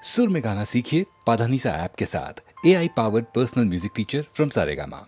सुर में गाना सीखिए पाधानीसा ऐप के साथ। AI powered personal music teacher from Saregama.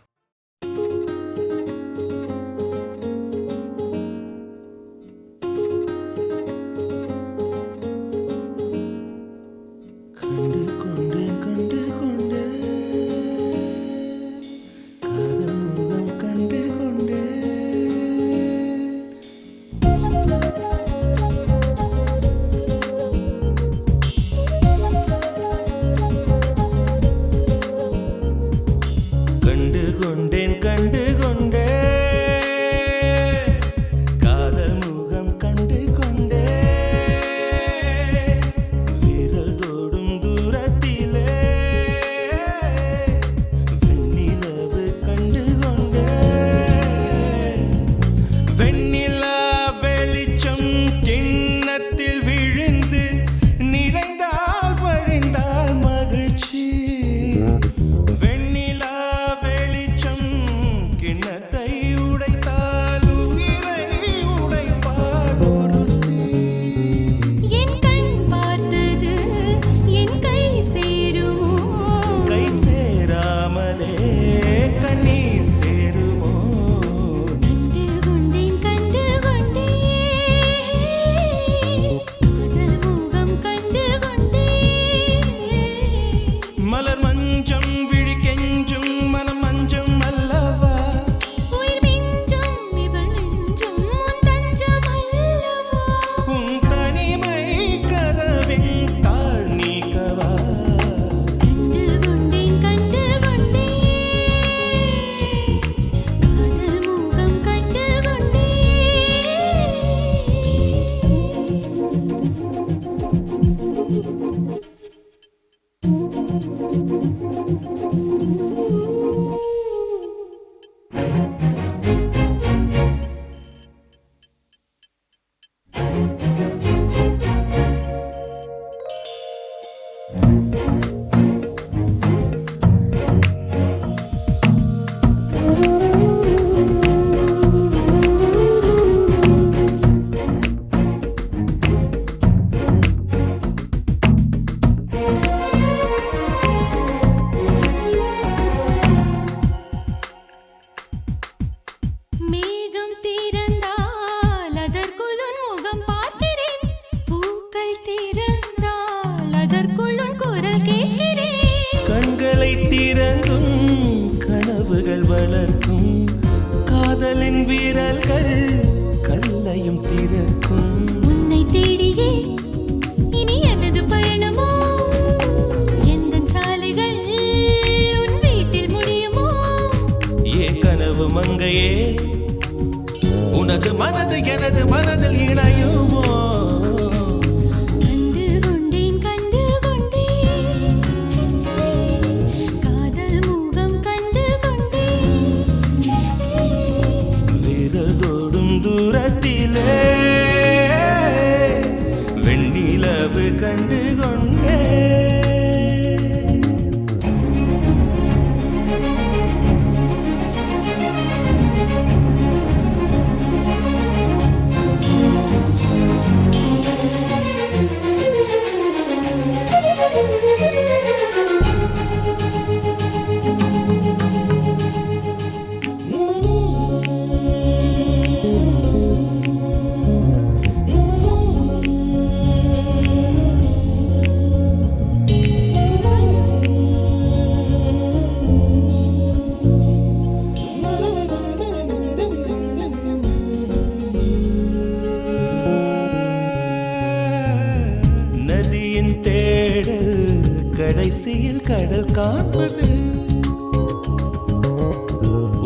கடைசியில் கடல் காண்பது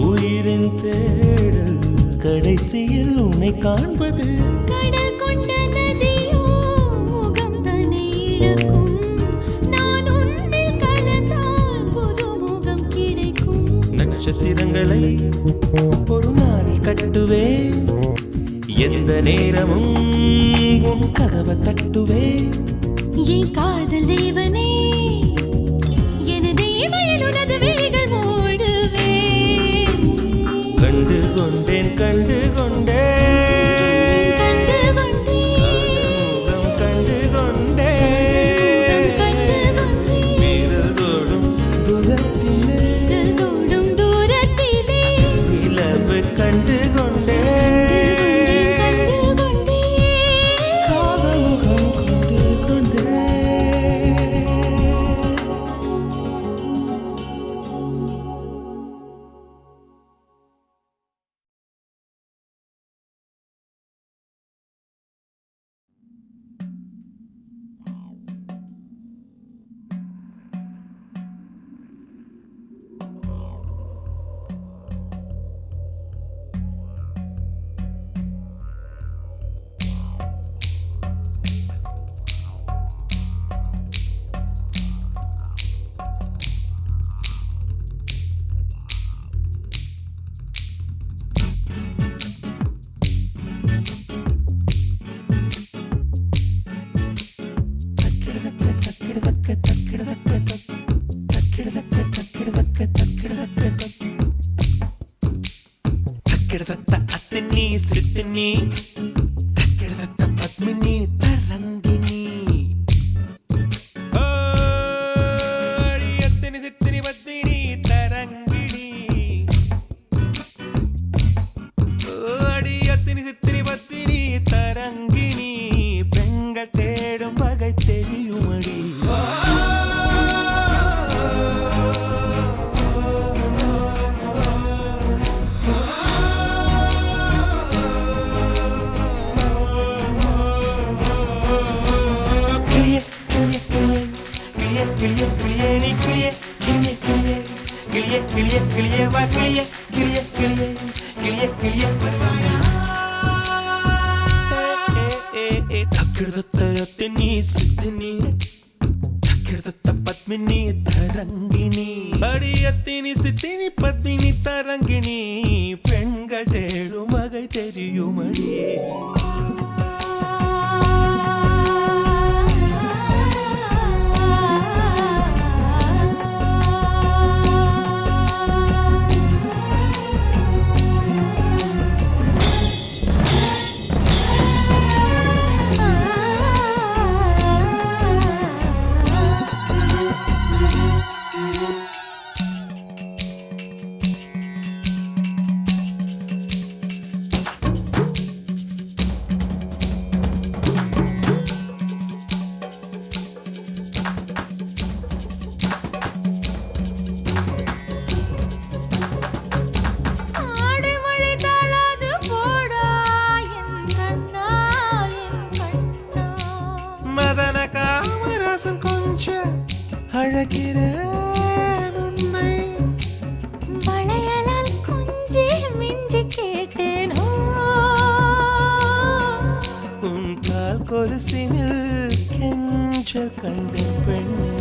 உயிரின் தேடல், கடைசியில் உன்னை காண்பது. கடல் கொண்ட நதியோ முகம் தன்னை இழக்கும், நான் உன்னில் கலந்தால் புது முகம் கிடைக்கும். நட்சத்திரங்களை ஒரு நாளில் கட்டுவேன், எந்த நேரமும் உன் கதவை தட்டுவேன். என் காதல் தேவனே, எனது இமையில் உனது விழிகள் மூடுவேன். கண்டு கொண்டேன் கண்டு கொண்டேன், கண்டு கொண்டேன், காதல் முகம் கண்டு கொண்டேன். பத்மினி தக்கிடதத்த பத்மினி தரங்கிணி அடியத்தினி சித்தினி பத்மினி தரங்கிணி அடியத்தினி சித்தினி பத்மினி தரங்கிணி பெண்கள் தேடும் வகை தெரியுமடி பத்மினி தரங்கிணி அடியத்தினி சித்தினி பத்மினி தரங்கிணி பெண்கள் தேடும் வகை தெரியுமடியே அழகிறேன் உன்னை வளையலால் கொஞ்சி மிஞ்சி கேட்டேனோ உன் கால் கொலுசினில் கெஞ்சல் கண்டேன் பெண்ணே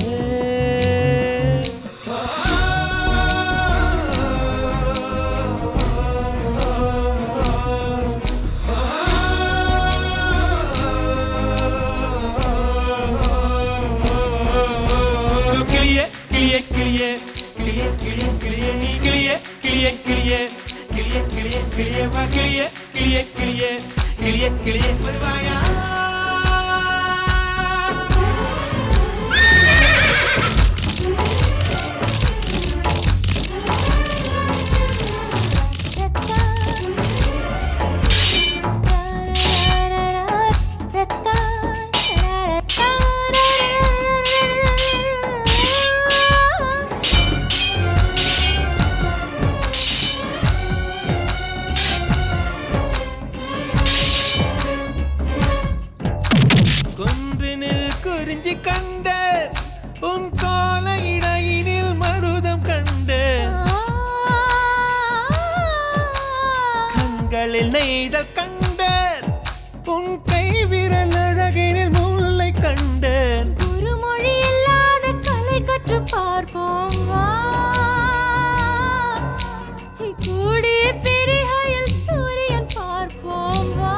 வருவாயா கண்டேன் உன் கால இடையினில் மருதம் கண்டேன் கண்களில் நெய்தல் கண்டேன் உன் கை விரல் அழகினில் முல்லை கண்டேன் ஒரு மொழி இல்லாத கலை கற்று பார்ப்போம் வா கூடிய பெரிகையில் சூரியன் பார்ப்போம் வா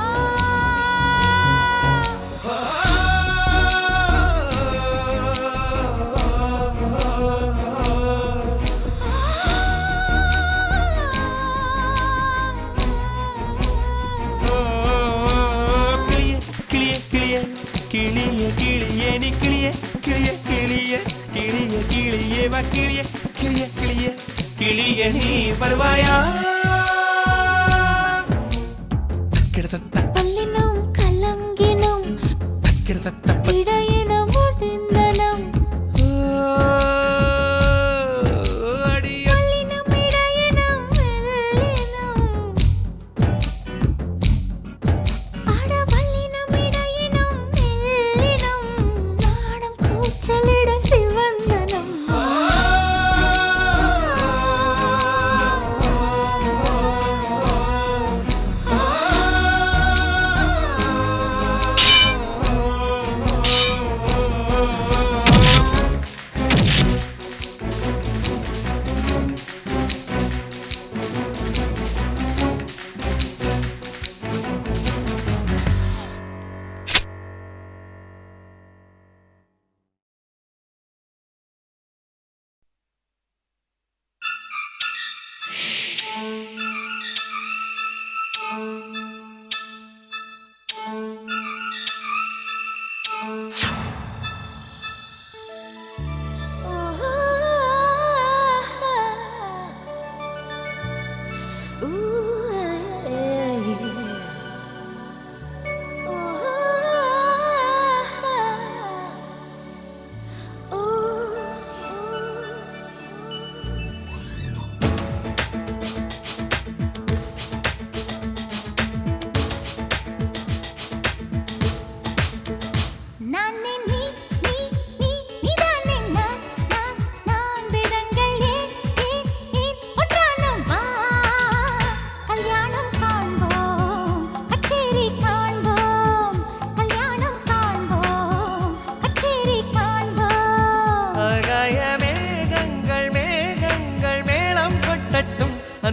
கிளிய நீ வருவாயா பல்லினும் கலங்கினும் இடையினம் முடிந்தனம் பல்லினும் இடையினம் மெல்லினம் அட பல்லினும் இடையினம் மெல்லினம் நாடம் கூச்சலிட சிவந்தனம்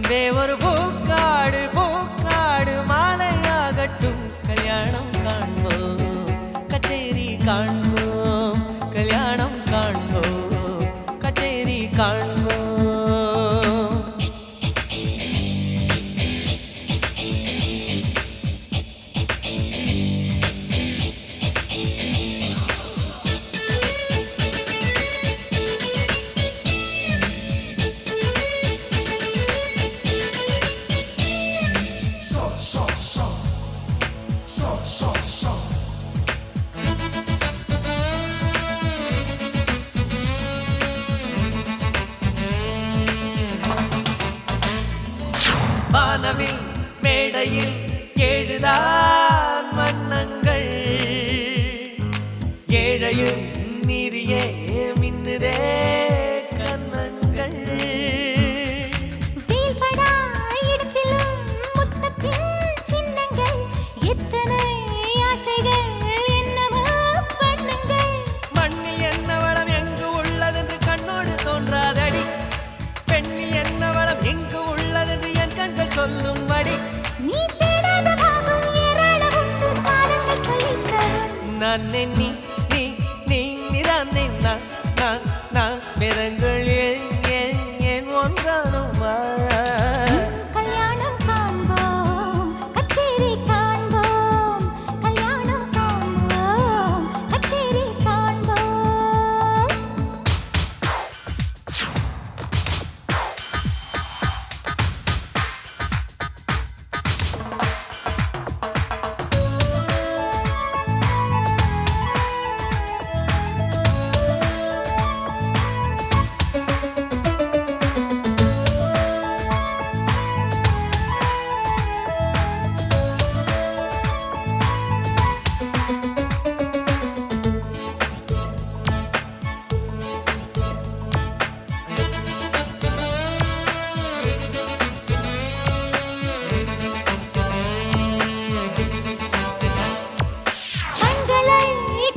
அன்பே ஒரு பூக்காடு பூக்காடு மாலையாகட்டும் கல்யாணம் காண்போம் கச்சேரி காண்போம் கல்யாணம் காண்போம் கச்சேரி காண்போம் வானவில் மேடையில் ஏழுதான் வண்ணங்கள் ஏழையும் மீறியே மின்னுதே கண்ணங்கள் வீழ்படா இடத்திலும் முத்தத்தின் சின்னங்கள் எத்தனை ஆசைகள் என்னவோ பண்ணுங்கள் மண்ணில் என்ன வளம் எங்கு உள்ளதென்று கண்ணோடு தோன்றாதடி பெண்ணில் என்ன வளம் எங்கு உள்ளதென்று என் கண்கள் சொல்லும்படி நீ தேடாத பாவம் ஏராளம் உண்டு காலங்கள் சொல்லித்தரும் நான் நீ நீ நீ நீதான் நான் வேதங்கள் ஏன் ஒன்றானுமா கல்யாணம் காண்போம் கச்சேரி காண்போம் கல்யாணம் காண்போம் கச்சேரி காண்போம்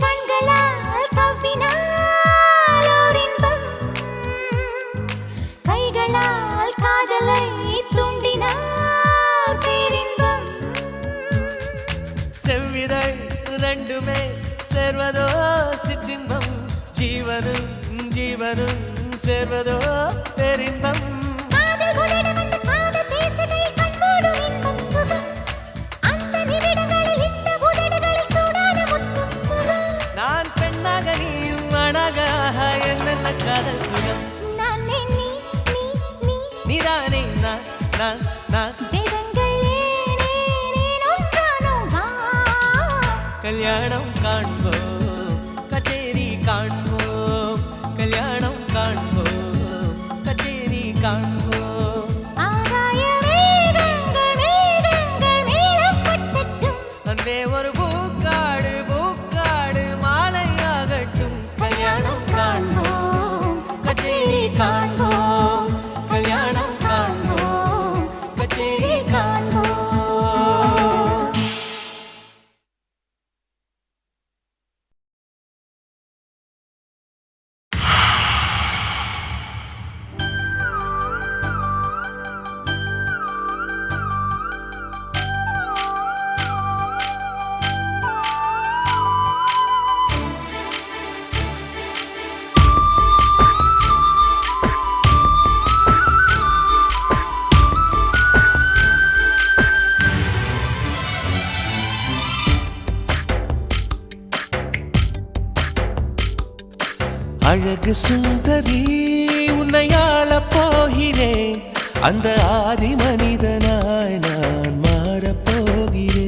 கண்களால் கவ்வினால் ஓர் இன்பம் கைகளால் காதலை தூண்டினால் பேரின்பம் செவ்விதழ் ரெண்டுமே சேர்வதோ சிற்றின்பம் ஜீவனும் சேர்வதோ பேரின்பம் காதல் உதடு வந்து காதல் பேசுகையில் கண்மூடும் இன்பம் சுகம் அந்த நிமிடங்களில் இந்த உதடுகளில் சூடான முத்தும் சுகம் நான் பெண்ணாக நீயும் அழகாக என்னென்ன காதல் சுகம் நான் நீ நீதானே நான் வேதங்கள் ஏன் ஒன்றானோ வா கல்யாணம் காண்போம் கச்சேரி காண்போம் கல்யாணம் காண்போம் கச்சேரி காண்போம் ஆகாய மேகங்கள் மேளம் கொட்டட்டும் அன்பே ஒரு பூக்காடு பூக்காடு மாலையாகட்டும் கல்யாணம் காண்போம் கச்சேரி காண்போம் கல்யாணம் காண்போம் கச்சேரி காண்போம் அழகு சுந்தரி உன்னை ஆளப் போகிறேன் அந்த ஆதி மனிதனாய் நான் மாறப் போகிறேன்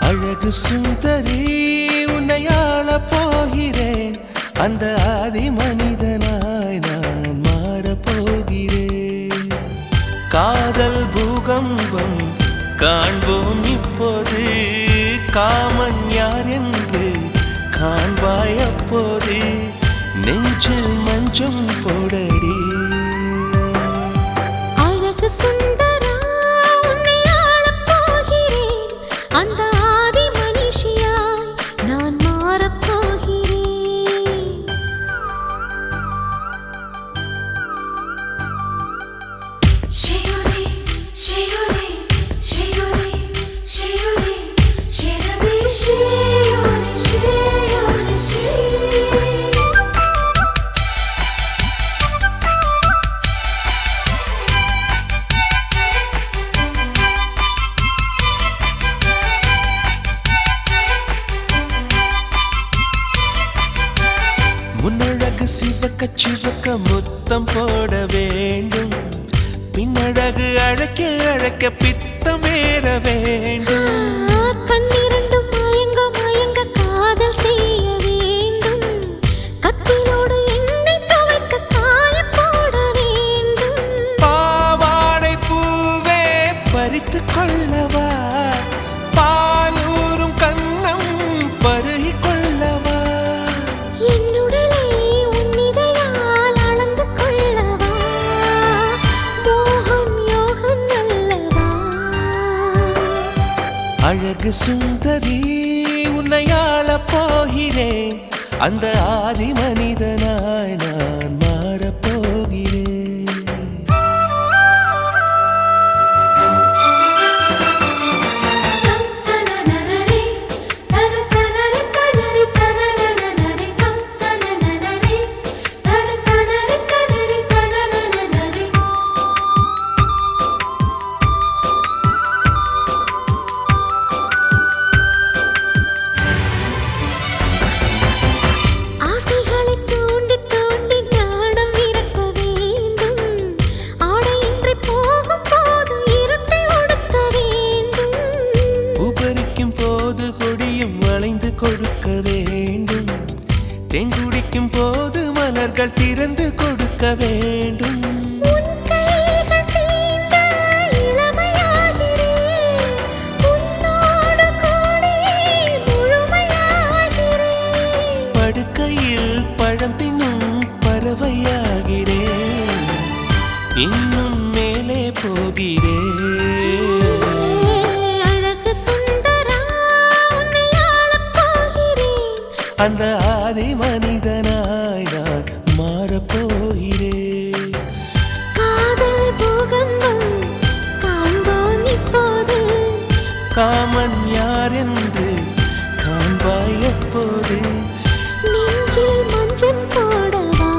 அழகு சுந்தரி உன்னை ஆளப் போகிறேன் அந்த ஆதி மனிதனாய் நான் மாறப் போகிறேன் காதல் பூகம்பம் காண்போம் இப்போது காமன் யார் என்று காண்பாய் அப்போது நெஞ்சில் மஞ்சம் போடடி அழகு சுந்தரா உன்னை ஆளப் போகிறேன் அந்த ஆதி மனுஷியாய் நான் மாறப் போகிறேன் சிவக்க சிவக்க முத்தம் போட வேண்டும், பின்னழகு அழைக்க அழைக்க பித்தம் ஏற வேண்டும். கண்ணிரண்டும் மயங்க மயங்க காதல் செய்ய வேண்டும், கட்டிலோடு எண்ணெய் துவைக்க காய போட வேண்டும். பாவாடை பூவே பறித்து கொள்ளவா, பாலூரும் கண்ணம் பருகி கொள்ளவா, என்னுடனே உன்னிதழால் அளந்து கொள்ளவா, மோகம் யோகம் அல்லவா. அழகு சுந்தரி உன்னை ஆளப் போகிறேன், அந்த ஆதி மனிதனாய் நான் மாறப் போகிறேன். ஆசைகளை தூண்டி தூண்டி ஞானம் இறக்க வேண்டும், ஆடையின்றி போகும் போது இருட்டை ஒடுக்க வேண்டும். உபரிக்கும் போது கொடியும் வளைந்து கொடுக்க வேண்டும், தேங்குடிக்கும் போது மலர்கள் திறந்து கொடுக்க வேண்டும். உன் கைகள் தீண்ட இளமையாகிறேன், உன்னோடு கூடி முழுமையாகிறேன். படுக்கையில் பழம் தின்னும் பறவையாகிறேன், இன்னும் மேலே போகிறேன். அழகு சுந்தரா உன்னை ஆளப் போகிறேன், அந்த ஆதி மனிதனாய் நான் மாறப் போகிறேன். காதல் பூகம்பம் காண்போம் இப்போது, காமன் யார் என்று காண்பாய் எப்போது, நெஞ்சில் மஞ்சள் போடவா.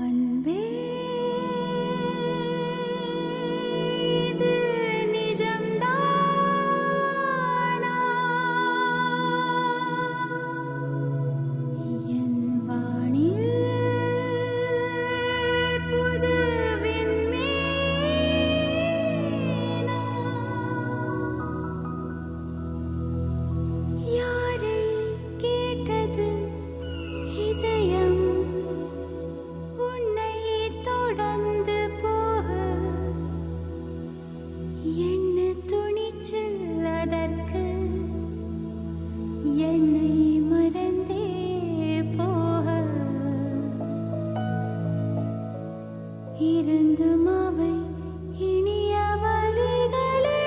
அன்பே இது நிஜம்தானா, என் வானில் புது விண்மீனா, யாரை கேட்டது இதயம் உன்னை தொடர்ந்து போக, என்ன துணிச்சல் அதற்கு, என்னை மறந்தே போக, இருந்தும் அவை இனிய வழிகளே.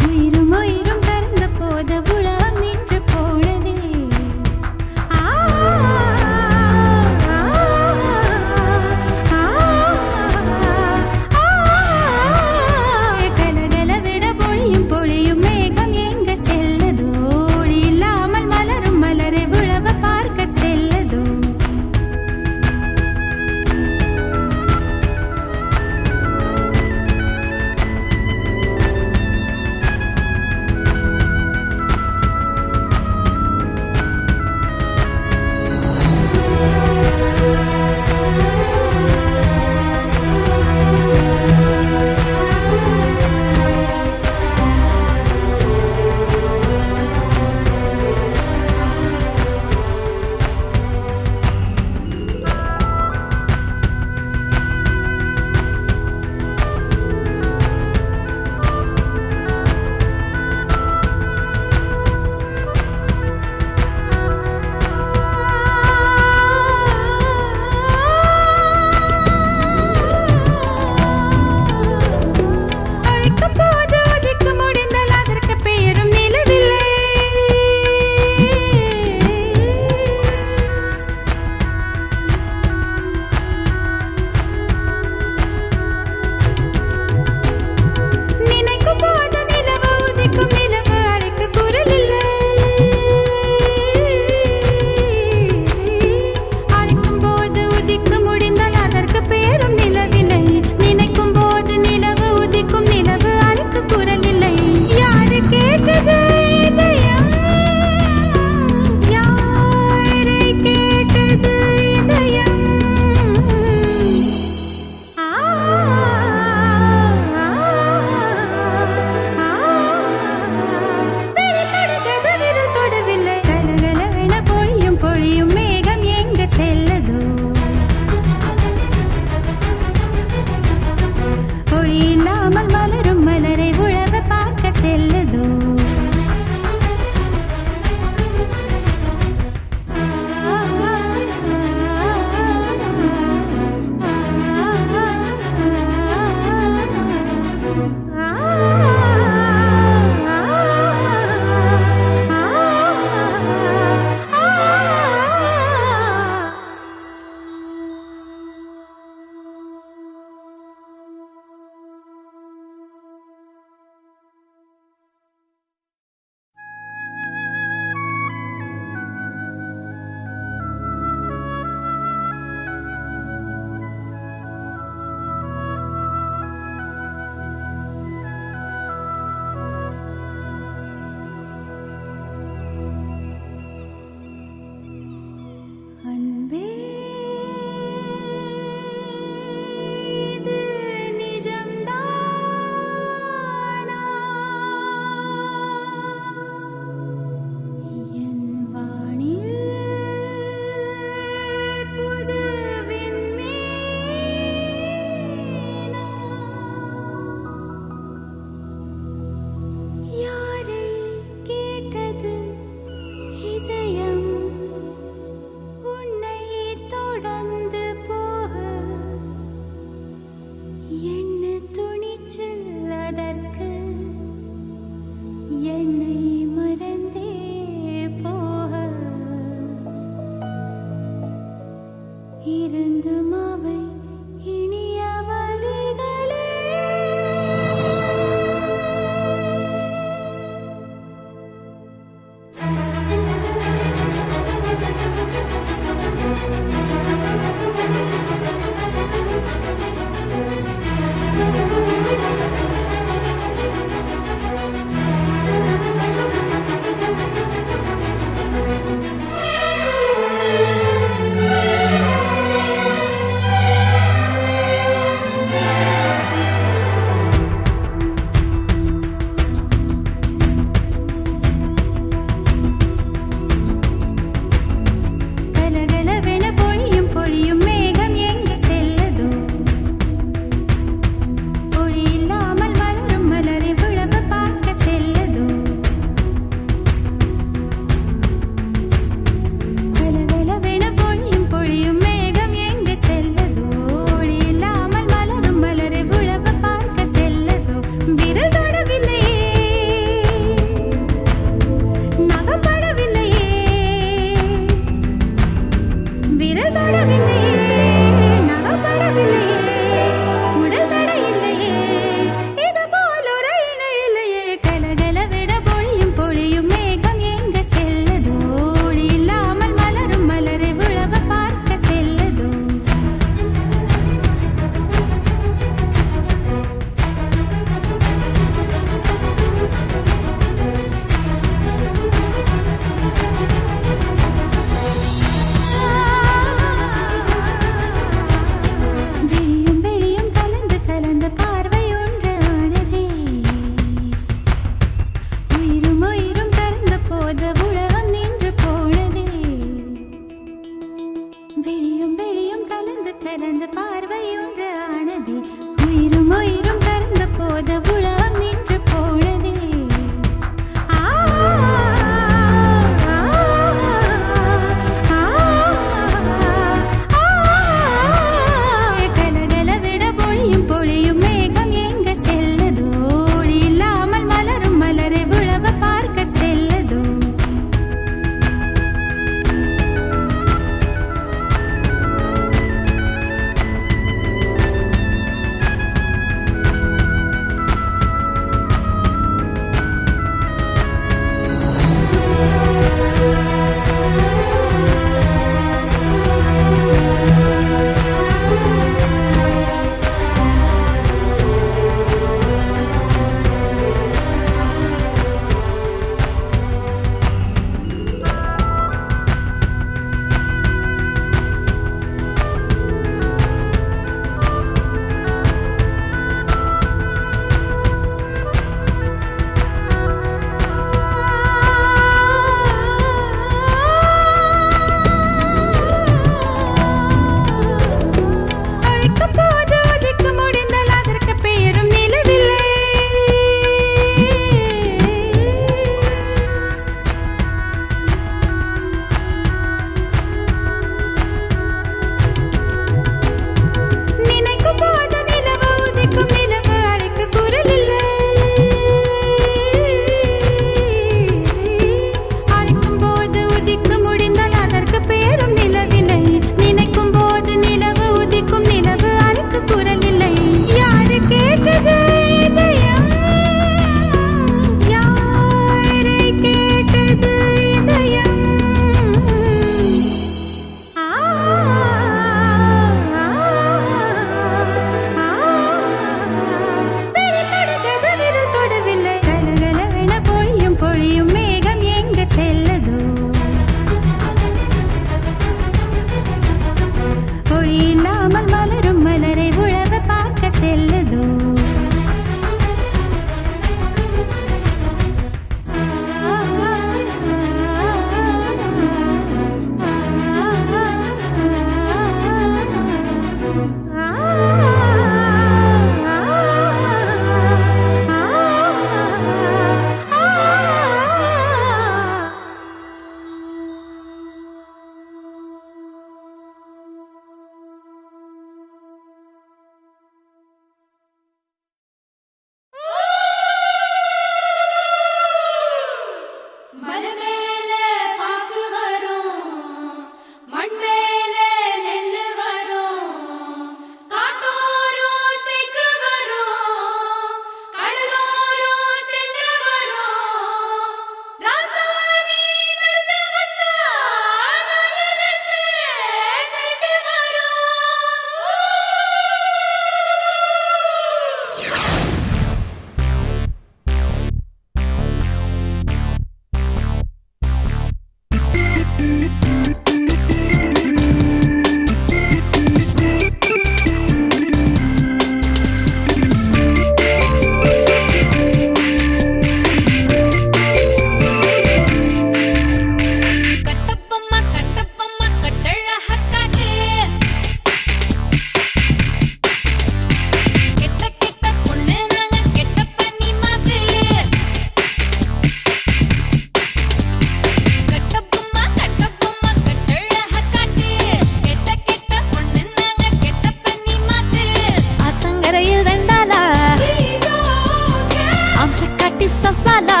வாட்டி சஃபாலா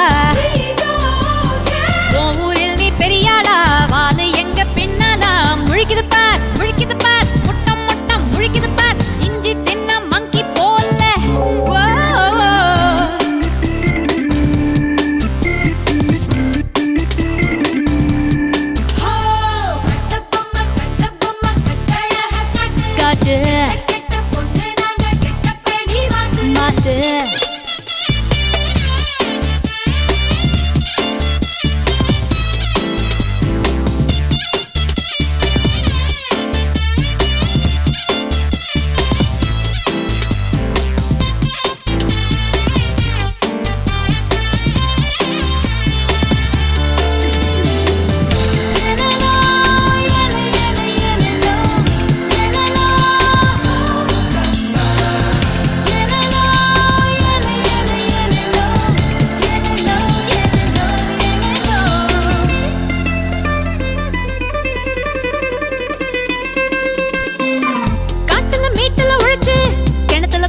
உன் ஊரில் நீ பெரியாளா வாலு எங்க பின்னாலா முழிக்குது பார் முட்டம் முட்டம் முழிக்குது பார் இஞ்சி தின்ன மங்கி போல காட்டு மாத்து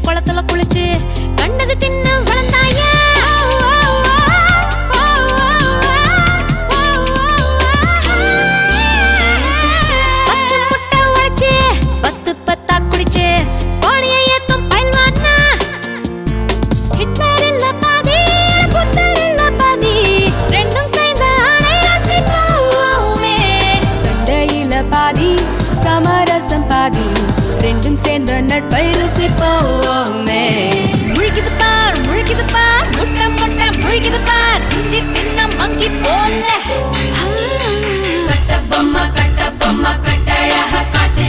குளத்துல குளிச்சு கண்டது தின்னு வளர்ந்தாய பச்சை முட்டை உடைச்சு 10 குடிச்சு கோடிய ஏத்தும் பயில்வானா ஹிட்லர் இல்ல பாதி புத்தர் இல்ல பாதி ரெண்டும் சேர்ந்த ஆணையாசி போவோமே சண்டையில பாதி சமரசம் பாதி ரெண்டும் சேர்ந்த நட்பை ருசிப்போமே முழிக்குது பார் முட்டை முட்டை முழிக்குது பார் இஞ்சி தின்ன மங்கி போல கட்ட பொம்மை கட்டழக காட்டு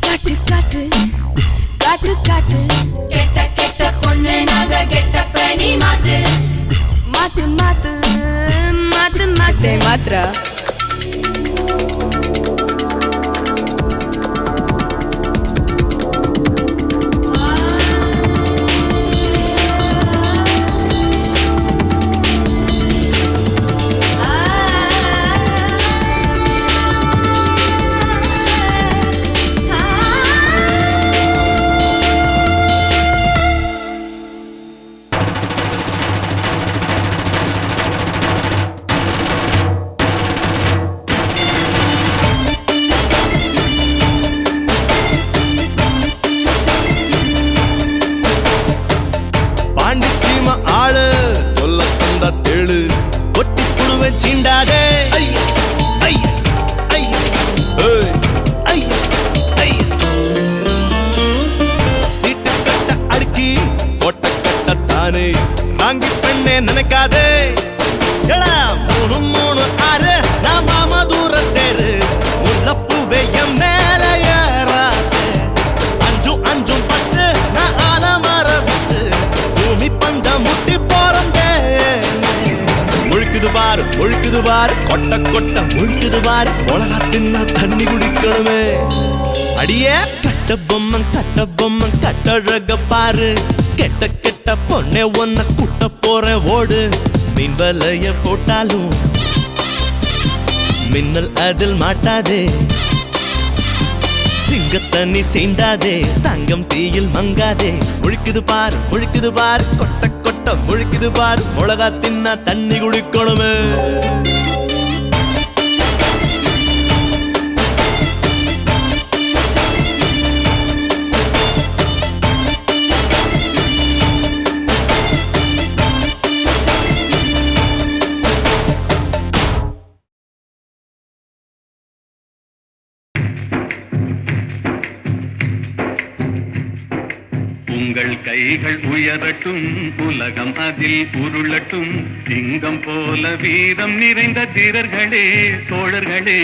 காட்டு காட்டு காட்டு காட்டு கெட்ட பொண்ணு நாங்க கெட்ட பணி மாத்து மாத்து மாத்து மாத்து மாத்து மாத்ரா சீண்டாதே சீட்டு கட்ட அடுக்கி கொட்ட கட்டத்தானே வாங்கி பெண்ணே நினைக்காதே 3 6 நான் மாமா தூர தேரு முல்லப்பூவே என் மேல ஏறாதே 5 10 நான் ஆலமர விட்டு பூமி பந்த முட்டி போறந்தே முழுக்குது பாரு கொட்ட முழுக்குது பாரு மிளகா தின்னா தண்ணி குடிக்கணுமே அடியே கட்ட பொம்மை கட்டழக பாரு கெட்ட பொண்ணே ஒன்ன குட்ட போற ஓடு மீன் வலைய போட்டாலும் மின்னல் அதில் மாட்டாதே சிங்கத்தண்ணி சீண்டாதே தங்கம் தீயில் மங்காதே முழுக்குது பாரு கொட்ட முழுக்குது பாரு மிளகா தின்னா தண்ணி குடிக்கணுமே உங்கள் கைகள் உயரட்டும் உலகம் அதில் உருளட்டும் சிங்கம் போல வீரம் நிறைந்த தீரர்களே தோழர்களே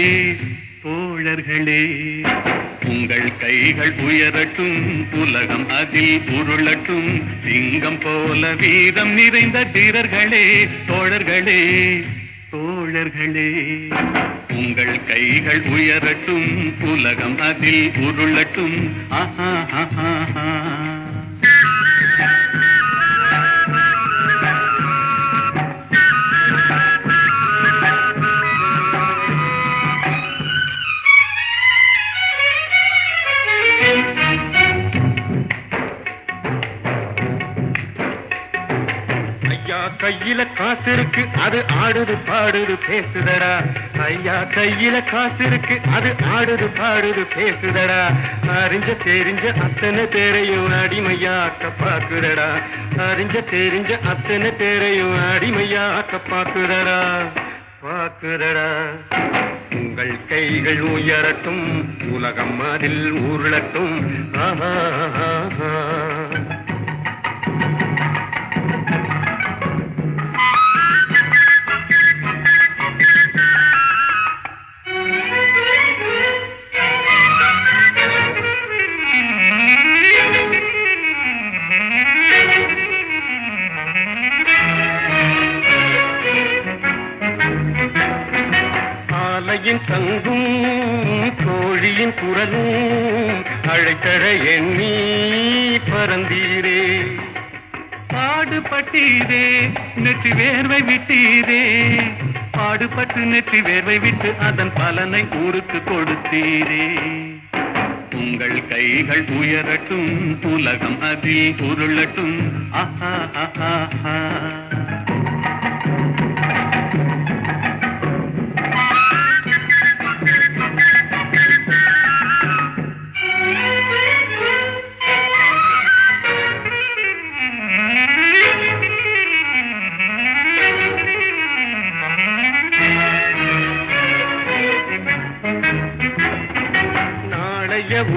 உங்கள் கைகள் உயரட்டும் உலகம் அதில் உருளட்டும் சிங்கம் போல வீரம் நிறைந்த தீரர்களே தோழர்களே உங்கள் கைகள் உயரட்டும் உலகம் அதில் உருளட்டும் ஆஹா ஆஹா ஆஹா கையில காசு இருக்கு அது ஆடுது பாடுது பேசுதடா. ஐயா கையில காசு இருக்கு அது ஆடுது பாடுது பேசுதடா. அறிஞ்ச தெரிஞ்ச அத்தனை பேரையும் அடிமையாக்க பாக்குறடா. அறிஞ்ச தெரிஞ்ச அத்தனை பேரையும் அடிமையாக்க பாக்குறடா பாக்குறடா. உங்கள் கைகள் உயரட்டும் உலகம் அதில் உருளட்டும். ஆஹா ஆஹா. ஆலையின் சங்கும் கோழியின் குரலும் அழைத்தட எண்ணி பறந்தீரே. பாடுபட்டீரே நெற்றி வேர்வை விட்டீரே. பாடுபட்டு நெற்றி வேர்வை விட்டு அதன் பலனை ஊருக்கு கொடுத்தீரே. உங்கள் கைகள் உயரட்டும் உலகம் அதில் உருளட்டும். ஆஹா ஆஹா ஆஹா.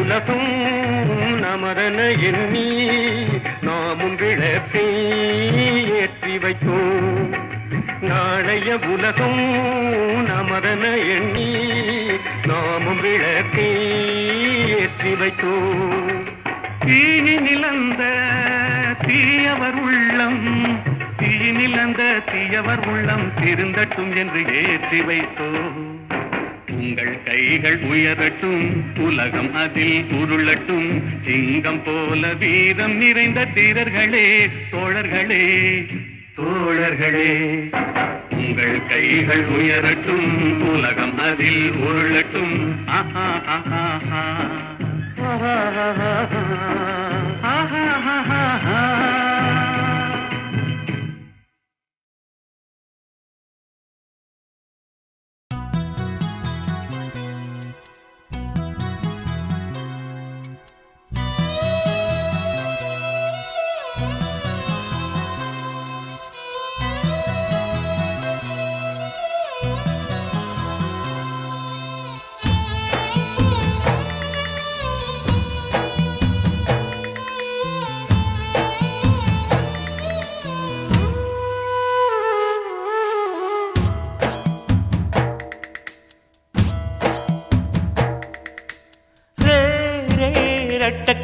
உலகம் நமதன எண்ணி நாமும் விளக்கை ஏற்றி வைத்தோம். நாளைய உலகம் நமதன எண்ணி நாமும் விளக்கை ஏற்றி வைத்தோம். தீயினில் அந்த தீயவர் உள்ளம் தீயினில் அந்த தீயவர் உள்ளம் திருந்தட்டும் என்று ஏற்றி வைத்தோம். உங்கள் கைகள் உயரட்டும் உலகம் அதில் உருளட்டும். சிங்கம் போல வீரம் நிறைந்த தீரர்களே தோழர்களே தோழர்களே. உங்கள் கைகள் உயரட்டும் உலகம் அதில் உருளட்டும். ஆஹா ஆஹா ஆஹா. ஆஹா ஆஹா ஆஹா. ஆஹா ஆஹா.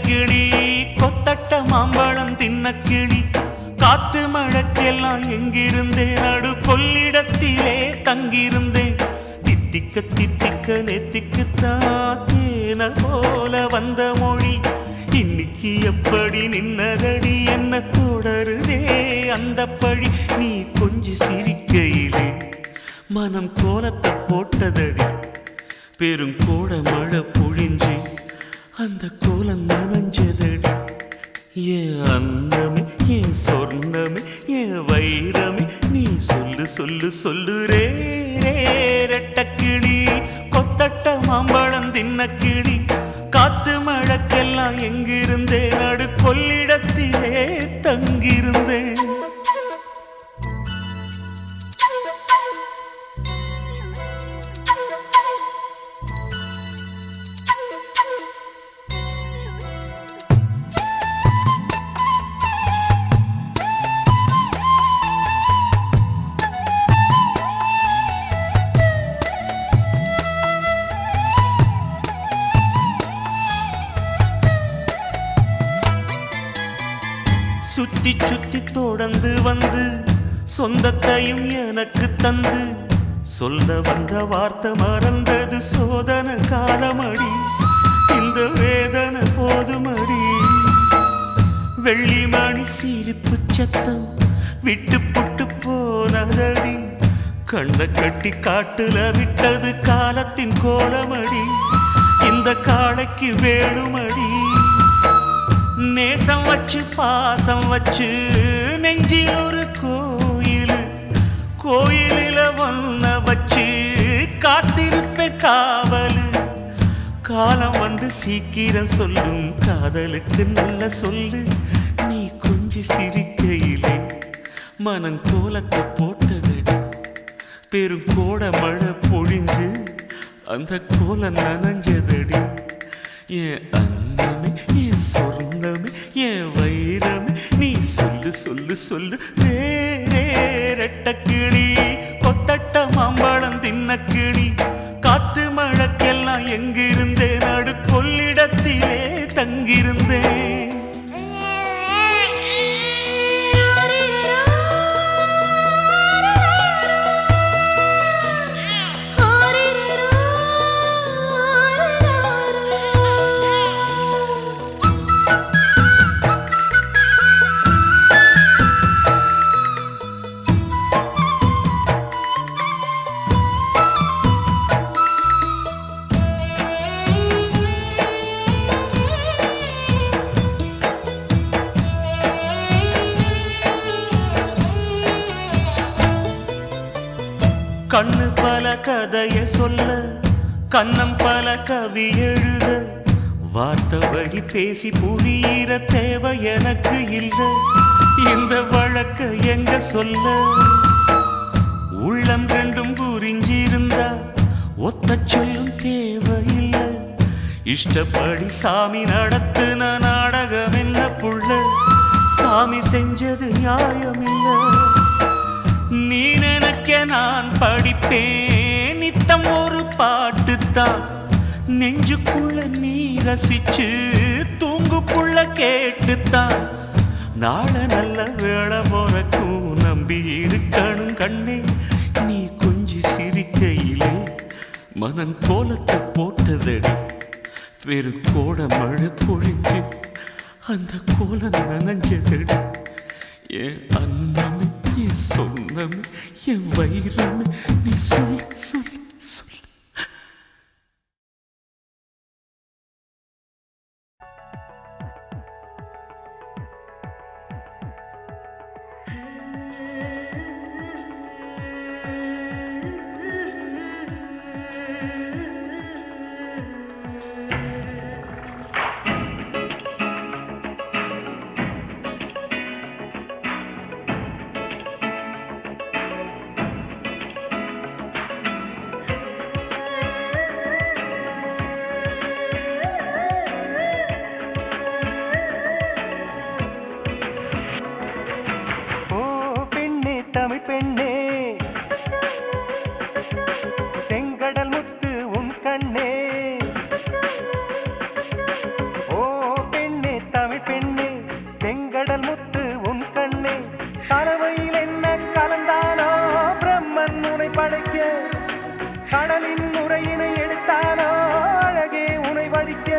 கிளி கொத்தட்ட மாம்பழம் தின்ன கிளி காத்து மழக்கெல்லாம் எங்கிருந்தேன் நடு கொள்ளிடத்திலே தங்கியிருந்தேன். தித்திக்க தித்திக்க நெத்திக்குத்தான் தேன போல வந்த மொழி இன்னைக்கு எப்படி நின்னதடி என்ன தொடருதே அந்த பழி. நீ கொஞ்சம் சிரிக்கையிலே மனம் கோலத்தை போட்டதடி பெருங்கோட மழை பொழிஞ்சு அந்த கோலம் நனைஞ்சதடி. ஏன் அன்னமே ஏன் சொர்ணமே ஏன் வைரமே நீ சொல்லு சொல்லு சொல்லுரே ரெட்டக்கிளி கொத்தட்ட மாம்பழம் தின்ன கிளி காத்து மழக்கெல்லாம் எங்கிருந்தேன் நடு கொள்ளிடத்திலே தங்கியிருந்தேன். சுத்தி சுத்தி தொடர்ந்து வந்து சொந்தத்தையும் எனக்கு தந்து சொல்ல வந்த வார்த்தை மறந்தது சோதனை காலமடி. இந்த வேதனை போதுமடி. வெள்ளி மணி சிரிப்பு சத்தம் விட்டு புட்டு போனதடி. கண்ணை கட்டி காட்டுல விட்டது காலத்தின் கோலமடி. இந்த காளைக்கு வேணுமடி. நேசம் வச்சு பாசம் வச்சு நெஞ்சில் ஒரு கோயில் கோயிலில ஒன்ன வச்சு காத்திருப்பேன் காவலு. காலம் வந்து சீக்கிரம் சொல்லும் காதலுக்கு நல்ல சொல்லு. நீ கொஞ்சி சிரிக்கையிலே மனம் கோலத்தை போட்டதடி. பெருங்கோட மழை பொழிஞ்சு அந்த கோலம் நனைஞ்சதடி. என் அன்னமே என் சொர்ணமே என் வைரமே நீ சொல்லு சொல்லு சொல்லு. ரெட்ட கிளி கொத்தட்ட மாம்பழம் தின்ன கிளி. காத்து மழைக்கெல்லாம் எங்கிருந்தேன் நடு கொள்ளிடத்திலே தங்கியிருந்தேன். கண்ணு பல கதைய சொல்ல கண்ணம் பல கவி எழுத. வார்த்தை வழி பேசி புரியிற தேவை எனக்கு இல்லை. இந்த வழக்க எங்க சொல்ல உள்ளம் ரெண்டும் புரிஞ்சிருந்தா ஒத்த சொல்லும் தேவையில்லை. இஷ்டப்படி சாமி நடத்துன நாடகம் என்ன புள்ள. சாமி செஞ்சது நியாயமில்லை. நீ நினைக்க நான் படிப்பேன் நித்தம் ஒரு பாட்டுத்தான். நெஞ்சுக்குள்ள நீ ரசிச்சு தூங்குக்குள்ள கேட்டுத்தான். நாள நல்ல வேளை போறக்கும் நம்பி இருக்கணும் கண்ணே. நீ கொஞ்சி சிரிக்கையிலே மனன் கோலத்தை போட்டதடி. பெருங்கோட மழை பொழிஞ்சு அந்த கோலம் நனைஞ்சதடி. என் அன்னமே என் சொன்னமே என் வைரமே நீ சொல் சொல் சொல். பெண்ணே செங்கடல் முத்து உன் கண்ணே. ஓ பெண்ணே தமிழ் பெண்ணே செங்கடல் முத்து உன் கண்ணே. கலவையில் என்ன கலந்தானோ பிரம்மன் உனை படைக்க. கடலின் முறையினை எடுத்தானோ அழகே உனை வடிக்க.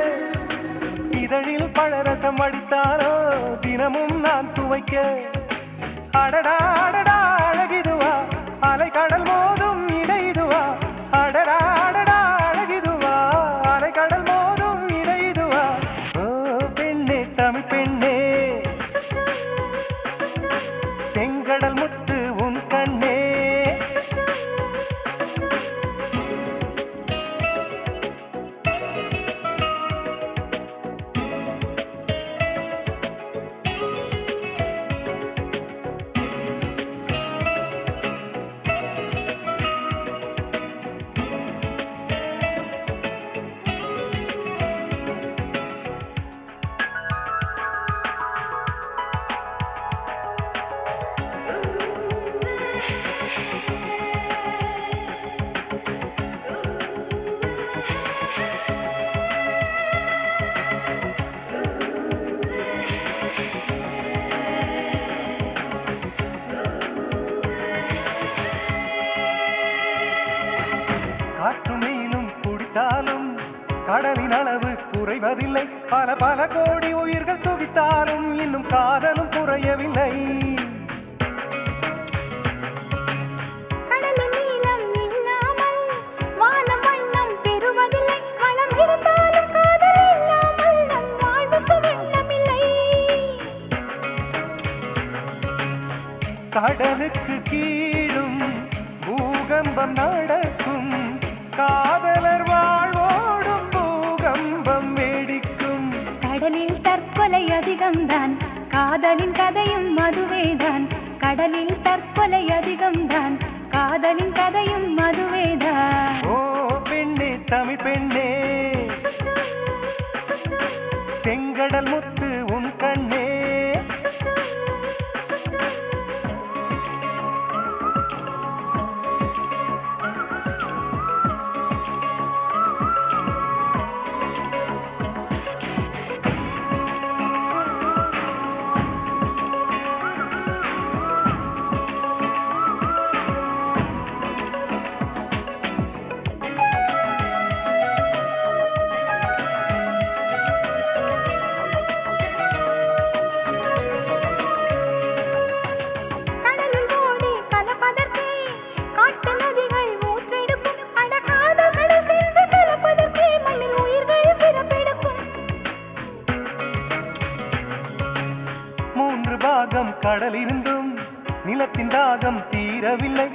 இதழில் பழரசம் அடித்தானோ தினமும் நான் துவைக்க. அடடா அடடா அழகிதுவா அலை கடல் மோதும் இடைதுவா. அடடா அடடா அழகிதுவா அலை கடல் மோதும் இடைதுவா. ஓ பெண்ணே தமிழ் பெண்ணே செங்கடல் முத்து உன் கண்ணே. காற்றுமையிலும் குடித்தாலும் கடலின் அளவு குறைவதில்லை. பல பல கோடி உயிர்கள் துடித்தாலும் இன்னும் காதலும் குறையவில்லை. கடலின் நீளம் இல்லாமல் வானம் வண்ணம் பெறுவதில்லை. வளம் இருந்தாலும் காதல் இல்லாமல் நம் வாழ்வுக்கு வெள்ளமில்லை. கடலுக்கு கீழும் காதலின் கதையும் மதுவேதான் கடலில் தற்கொலை அதிகம்தான் காதலின் கதையும் மதுவேதான் ஓ பெண்ணே தமிழ் பெண்ணே செங்கடல் முத்து உன் கண்ணே கடலிருந்தும் நிலத்தின் தாகம் தீரவில்லை